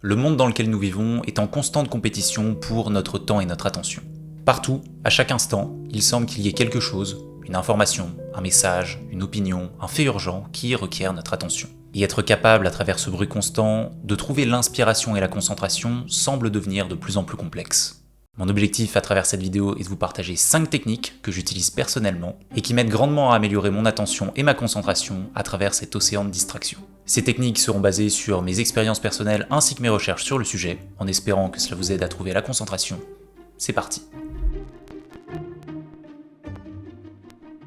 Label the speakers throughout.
Speaker 1: Le monde dans lequel nous vivons est en constante compétition pour notre temps et notre attention. Partout, à chaque instant, il semble qu'il y ait quelque chose, une information, un message, une opinion, un fait urgent qui requiert notre attention. Et être capable, à travers ce bruit constant, de trouver l'inspiration et la concentration semble devenir de plus en plus complexe. Mon objectif à travers cette vidéo est de vous partager 5 techniques que j'utilise personnellement et qui m'aident grandement à améliorer mon attention et ma concentration à travers cet océan de distractions. Ces techniques seront basées sur mes expériences personnelles ainsi que mes recherches sur le sujet, en espérant que cela vous aide à trouver la concentration. C'est parti.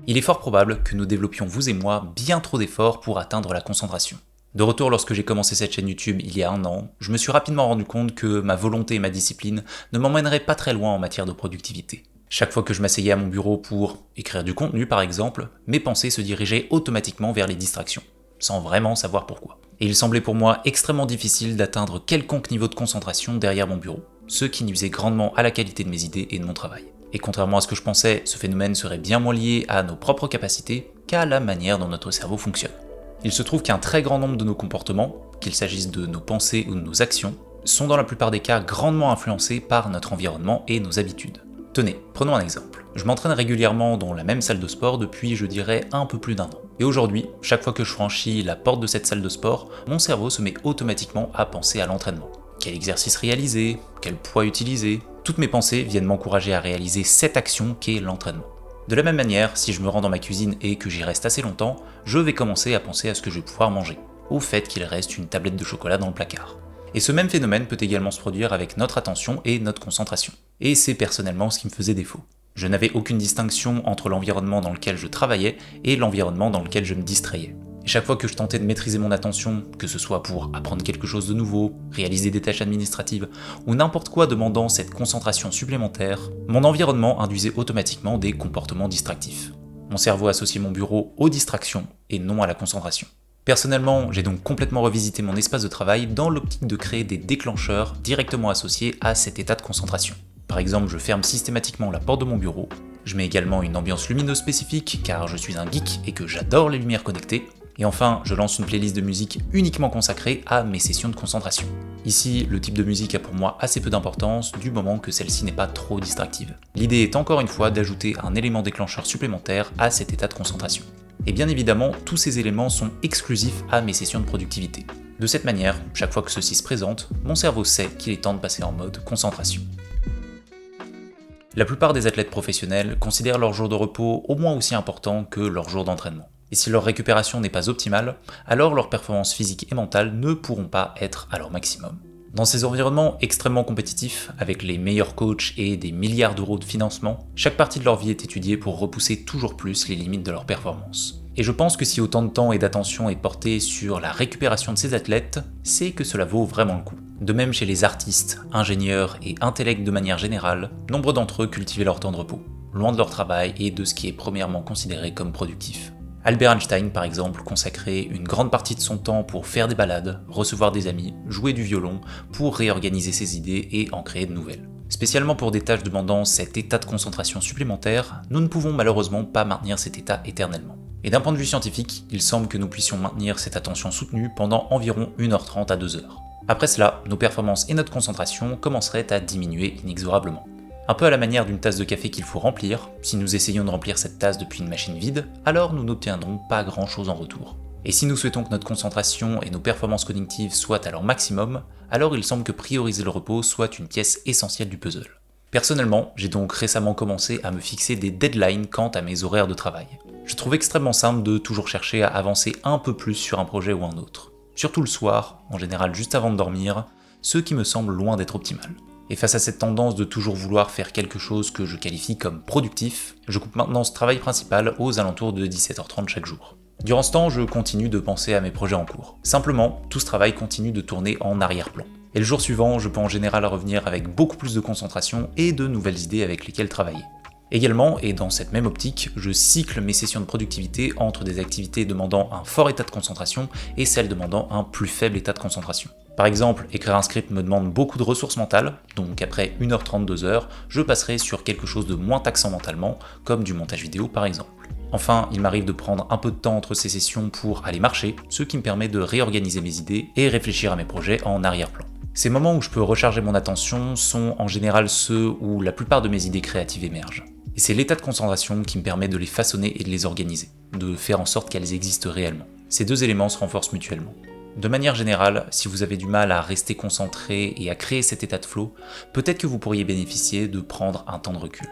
Speaker 1: Il est fort probable que nous développions, vous et moi, bien trop d'efforts pour atteindre la concentration. De retour lorsque j'ai commencé cette chaîne YouTube il y a 1 an, je me suis rapidement rendu compte que ma volonté et ma discipline ne m'emmèneraient pas très loin en matière de productivité. Chaque fois que je m'asseyais à mon bureau pour écrire du contenu par exemple, mes pensées se dirigeaient automatiquement vers les distractions, sans vraiment savoir pourquoi. Et il semblait pour moi extrêmement difficile d'atteindre quelconque niveau de concentration derrière mon bureau, ce qui nuisait grandement à la qualité de mes idées et de mon travail. Et contrairement à ce que je pensais, ce phénomène serait bien moins lié à nos propres capacités qu'à la manière dont notre cerveau fonctionne. Il se trouve qu'un très grand nombre de nos comportements, qu'il s'agisse de nos pensées ou de nos actions, sont dans la plupart des cas grandement influencés par notre environnement et nos habitudes. Tenez, prenons un exemple. Je m'entraîne régulièrement dans la même salle de sport depuis, je dirais, un peu plus d'1 an. Et aujourd'hui, chaque fois que je franchis la porte de cette salle de sport, mon cerveau se met automatiquement à penser à l'entraînement. Quel exercice réaliser, quel poids utiliser, toutes mes pensées viennent m'encourager à réaliser cette action qu'est l'entraînement. De la même manière, si je me rends dans ma cuisine et que j'y reste assez longtemps, je vais commencer à penser à ce que je vais pouvoir manger, au fait qu'il reste une tablette de chocolat dans le placard. Et ce même phénomène peut également se produire avec notre attention et notre concentration. Et c'est personnellement ce qui me faisait défaut. Je n'avais aucune distinction entre l'environnement dans lequel je travaillais et l'environnement dans lequel je me distrayais. Et chaque fois que je tentais de maîtriser mon attention, que ce soit pour apprendre quelque chose de nouveau, réaliser des tâches administratives, ou n'importe quoi demandant cette concentration supplémentaire, mon environnement induisait automatiquement des comportements distractifs. Mon cerveau associait mon bureau aux distractions et non à la concentration. Personnellement, j'ai donc complètement revisité mon espace de travail dans l'optique de créer des déclencheurs directement associés à cet état de concentration. Par exemple, je ferme systématiquement la porte de mon bureau, je mets également une ambiance lumineuse spécifique car je suis un geek et que j'adore les lumières connectées, et enfin, je lance une playlist de musique uniquement consacrée à mes sessions de concentration. Ici, le type de musique a pour moi assez peu d'importance du moment que celle-ci n'est pas trop distractive. L'idée est encore une fois d'ajouter un élément déclencheur supplémentaire à cet état de concentration. Et bien évidemment, tous ces éléments sont exclusifs à mes sessions de productivité. De cette manière, chaque fois que ceci se présente, mon cerveau sait qu'il est temps de passer en mode concentration. La plupart des athlètes professionnels considèrent leur jour de repos au moins aussi important que leur jour d'entraînement. Et si leur récupération n'est pas optimale, alors leurs performances physiques et mentales ne pourront pas être à leur maximum. Dans ces environnements extrêmement compétitifs, avec les meilleurs coachs et des milliards d'euros de financement, chaque partie de leur vie est étudiée pour repousser toujours plus les limites de leur performance. Et je pense que si autant de temps et d'attention est porté sur la récupération de ces athlètes, c'est que cela vaut vraiment le coup. De même chez les artistes, ingénieurs et intellects de manière générale, nombre d'entre eux cultivaient leur temps de repos, loin de leur travail et de ce qui est premièrement considéré comme productif. Albert Einstein, par exemple, consacrait une grande partie de son temps pour faire des balades, recevoir des amis, jouer du violon, pour réorganiser ses idées et en créer de nouvelles. Spécialement pour des tâches demandant cet état de concentration supplémentaire, nous ne pouvons malheureusement pas maintenir cet état éternellement. Et d'un point de vue scientifique, il semble que nous puissions maintenir cette attention soutenue pendant environ 1h30 à 2h. Après cela, nos performances et notre concentration commenceraient à diminuer inexorablement. Un peu à la manière d'une tasse de café qu'il faut remplir, si nous essayons de remplir cette tasse depuis une machine vide, alors nous n'obtiendrons pas grand chose en retour. Et si nous souhaitons que notre concentration et nos performances cognitives soient à leur maximum, alors il semble que prioriser le repos soit une pièce essentielle du puzzle. Personnellement, j'ai donc récemment commencé à me fixer des deadlines quant à mes horaires de travail. Je trouve extrêmement simple de toujours chercher à avancer un peu plus sur un projet ou un autre. Surtout le soir, en général juste avant de dormir, ce qui me semble loin d'être optimal. Et face à cette tendance de toujours vouloir faire quelque chose que je qualifie comme productif, je coupe maintenant ce travail principal aux alentours de 17h30 chaque jour. Durant ce temps, je continue de penser à mes projets en cours. Simplement, tout ce travail continue de tourner en arrière-plan. Et le jour suivant, je peux en général revenir avec beaucoup plus de concentration et de nouvelles idées avec lesquelles travailler. Également, et dans cette même optique, je cycle mes sessions de productivité entre des activités demandant un fort état de concentration et celles demandant un plus faible état de concentration. Par exemple, écrire un script me demande beaucoup de ressources mentales, donc après 1h30, 2h, je passerai sur quelque chose de moins taxant mentalement, comme du montage vidéo par exemple. Enfin, il m'arrive de prendre un peu de temps entre ces sessions pour aller marcher, ce qui me permet de réorganiser mes idées et réfléchir à mes projets en arrière-plan. Ces moments où je peux recharger mon attention sont en général ceux où la plupart de mes idées créatives émergent. Et c'est l'état de concentration qui me permet de les façonner et de les organiser, de faire en sorte qu'elles existent réellement. Ces deux éléments se renforcent mutuellement. De manière générale, si vous avez du mal à rester concentré et à créer cet état de flow, peut-être que vous pourriez bénéficier de prendre un temps de recul.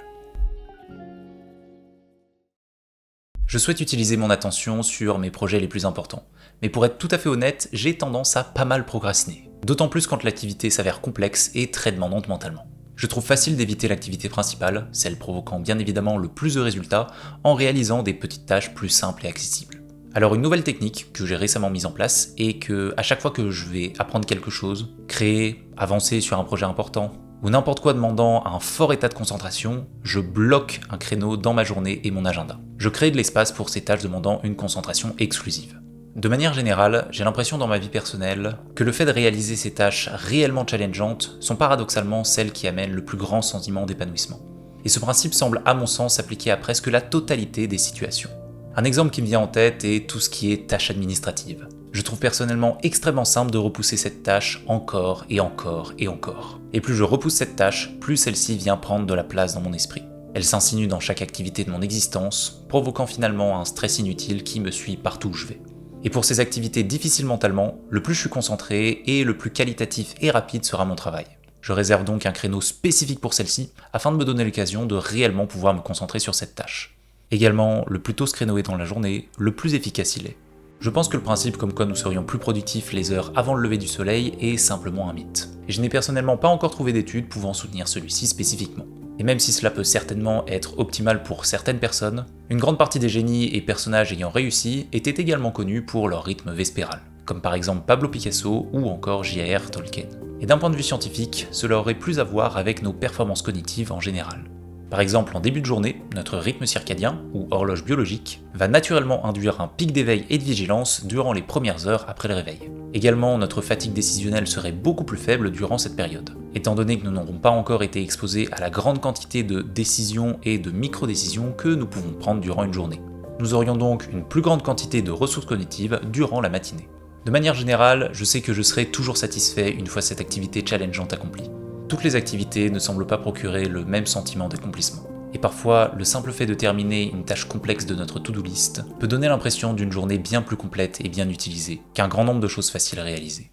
Speaker 1: Je souhaite utiliser mon attention sur mes projets les plus importants, mais pour être tout à fait honnête, j'ai tendance à pas mal procrastiner. D'autant plus quand l'activité s'avère complexe et très demandante mentalement. Je trouve facile d'éviter l'activité principale, celle provoquant bien évidemment le plus de résultats, en réalisant des petites tâches plus simples et accessibles. Alors une nouvelle technique que j'ai récemment mise en place est que à chaque fois que je vais apprendre quelque chose, créer, avancer sur un projet important, ou n'importe quoi demandant un fort état de concentration, je bloque un créneau dans ma journée et mon agenda. Je crée de l'espace pour ces tâches demandant une concentration exclusive. De manière générale, j'ai l'impression dans ma vie personnelle que le fait de réaliser ces tâches réellement challengeantes sont paradoxalement celles qui amènent le plus grand sentiment d'épanouissement. Et ce principe semble à mon sens s'appliquer à presque la totalité des situations. Un exemple qui me vient en tête est tout ce qui est tâches administratives. Je trouve personnellement extrêmement simple de repousser cette tâche encore et encore et encore. Et plus je repousse cette tâche, plus celle-ci vient prendre de la place dans mon esprit. Elle s'insinue dans chaque activité de mon existence, provoquant finalement un stress inutile qui me suit partout où je vais. Et pour ces activités difficiles mentalement, le plus je suis concentré et le plus qualitatif et rapide sera mon travail. Je réserve donc un créneau spécifique pour celle-ci afin de me donner l'occasion de réellement pouvoir me concentrer sur cette tâche. Également, le plus tôt ce créneau est dans la journée, le plus efficace il est. Je pense que le principe comme quoi nous serions plus productifs les heures avant le lever du soleil est simplement un mythe. Et je n'ai personnellement pas encore trouvé d'études pouvant soutenir celui-ci spécifiquement. Et même si cela peut certainement être optimal pour certaines personnes, une grande partie des génies et personnages ayant réussi étaient également connus pour leur rythme vespéral, comme par exemple Pablo Picasso ou encore J.R.R. Tolkien. Et d'un point de vue scientifique, cela aurait plus à voir avec nos performances cognitives en général. Par exemple, en début de journée, notre rythme circadien, ou horloge biologique, va naturellement induire un pic d'éveil et de vigilance durant les premières heures après le réveil. Également, notre fatigue décisionnelle serait beaucoup plus faible durant cette période, étant donné que nous n'aurons pas encore été exposés à la grande quantité de décisions et de micro-décisions que nous pouvons prendre durant une journée. Nous aurions donc une plus grande quantité de ressources cognitives durant la matinée. De manière générale, je sais que je serai toujours satisfait une fois cette activité challengeante accomplie. Toutes les activités ne semblent pas procurer le même sentiment d'accomplissement. Et parfois, le simple fait de terminer une tâche complexe de notre to-do list peut donner l'impression d'une journée bien plus complète et bien utilisée qu'un grand nombre de choses faciles à réaliser.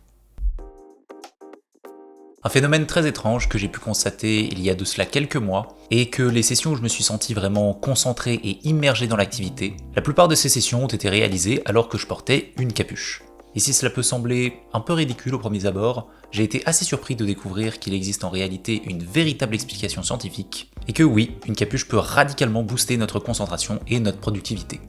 Speaker 1: Un phénomène très étrange que j'ai pu constater il y a de cela quelques mois est que les sessions où je me suis senti vraiment concentré et immergé dans l'activité, la plupart de ces sessions ont été réalisées alors que je portais une capuche. Et si cela peut sembler un peu ridicule au premier abord, j'ai été assez surpris de découvrir qu'il existe en réalité une véritable explication scientifique, et que oui, une capuche peut radicalement booster notre concentration et notre productivité.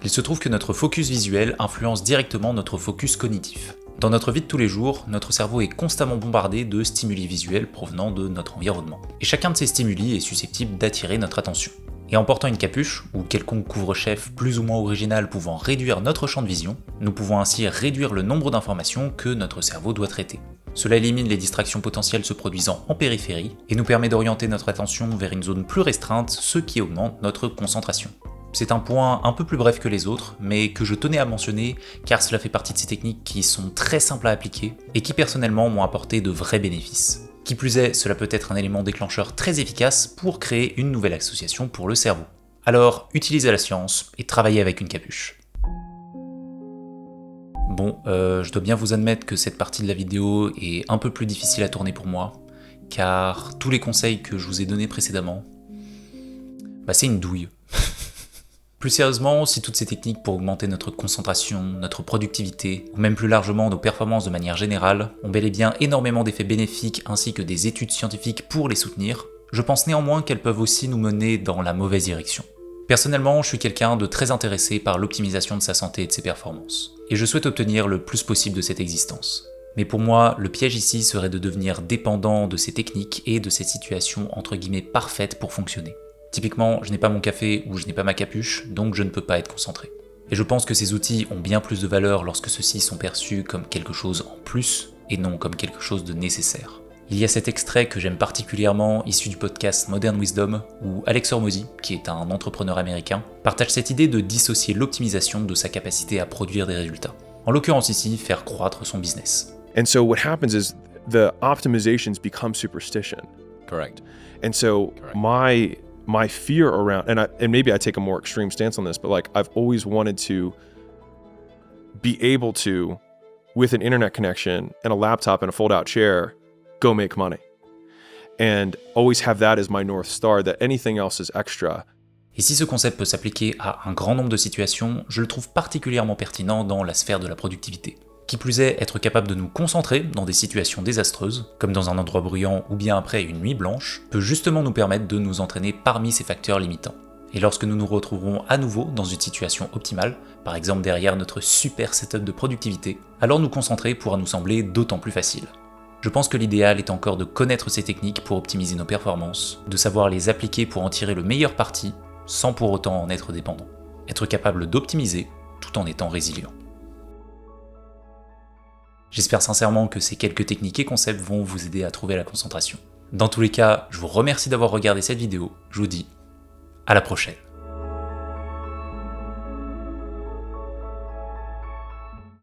Speaker 1: Il se trouve que notre focus visuel influence directement notre focus cognitif. Dans notre vie de tous les jours, notre cerveau est constamment bombardé de stimuli visuels provenant de notre environnement. Et chacun de ces stimuli est susceptible d'attirer notre attention. Et en portant une capuche, ou quelconque couvre-chef plus ou moins original pouvant réduire notre champ de vision, nous pouvons ainsi réduire le nombre d'informations que notre cerveau doit traiter. Cela élimine les distractions potentielles se produisant en périphérie, et nous permet d'orienter notre attention vers une zone plus restreinte, ce qui augmente notre concentration. C'est un point un peu plus bref que les autres, mais que je tenais à mentionner car cela fait partie de ces techniques qui sont très simples à appliquer, et qui personnellement m'ont apporté de vrais bénéfices. Qui plus est, cela peut être un élément déclencheur très efficace pour créer une nouvelle association pour le cerveau. Alors, utilisez la science et travaillez avec une capuche. Bon, je dois bien vous admettre que cette partie de la vidéo est un peu plus difficile à tourner pour moi, car tous les conseils que je vous ai donnés précédemment, c'est une douille. Plus sérieusement, si toutes ces techniques pour augmenter notre concentration, notre productivité, ou même plus largement nos performances de manière générale, ont bel et bien énormément d'effets bénéfiques ainsi que des études scientifiques pour les soutenir, je pense néanmoins qu'elles peuvent aussi nous mener dans la mauvaise direction. Personnellement, je suis quelqu'un de très intéressé par l'optimisation de sa santé et de ses performances, et je souhaite obtenir le plus possible de cette existence. Mais pour moi, le piège ici serait de devenir dépendant de ces techniques et de ces situations entre guillemets parfaites pour fonctionner. Typiquement, je n'ai pas mon café ou je n'ai pas ma capuche, donc je ne peux pas être concentré. Et je pense que ces outils ont bien plus de valeur lorsque ceux-ci sont perçus comme quelque chose en plus et non comme quelque chose de nécessaire. Il y a cet extrait que j'aime particulièrement, issu du podcast Modern Wisdom, où Alex Hormozy, qui est un entrepreneur américain, partage cette idée de dissocier l'optimisation de sa capacité à produire des résultats. En l'occurrence ici, faire croître son business.
Speaker 2: And so what happens is the optimizations become superstition.
Speaker 3: Correct.
Speaker 2: And so
Speaker 3: Correct.
Speaker 2: my fear around, and maybe I take a more extreme stance on this, but like I've always wanted to be able to, with an internet connection and a laptop and a fold-out chair, go make money. And always have that as my North Star, that anything else is extra.
Speaker 1: Et si ce concept peut s'appliquer à un grand nombre de situations, je le trouve particulièrement pertinent dans la sphère de la productivité. Qui plus est, être capable de nous concentrer dans des situations désastreuses, comme dans un endroit bruyant ou bien après une nuit blanche, peut justement nous permettre de nous entraîner parmi ces facteurs limitants. Et lorsque nous nous retrouverons à nouveau dans une situation optimale, par exemple derrière notre super setup de productivité, alors nous concentrer pourra nous sembler d'autant plus facile. Je pense que l'idéal est encore de connaître ces techniques pour optimiser nos performances, de savoir les appliquer pour en tirer le meilleur parti, sans pour autant en être dépendant. Être capable d'optimiser tout en étant résilient. J'espère sincèrement que ces quelques techniques et concepts vont vous aider à trouver la concentration. Dans tous les cas, je vous remercie d'avoir regardé cette vidéo, je vous dis à la prochaine.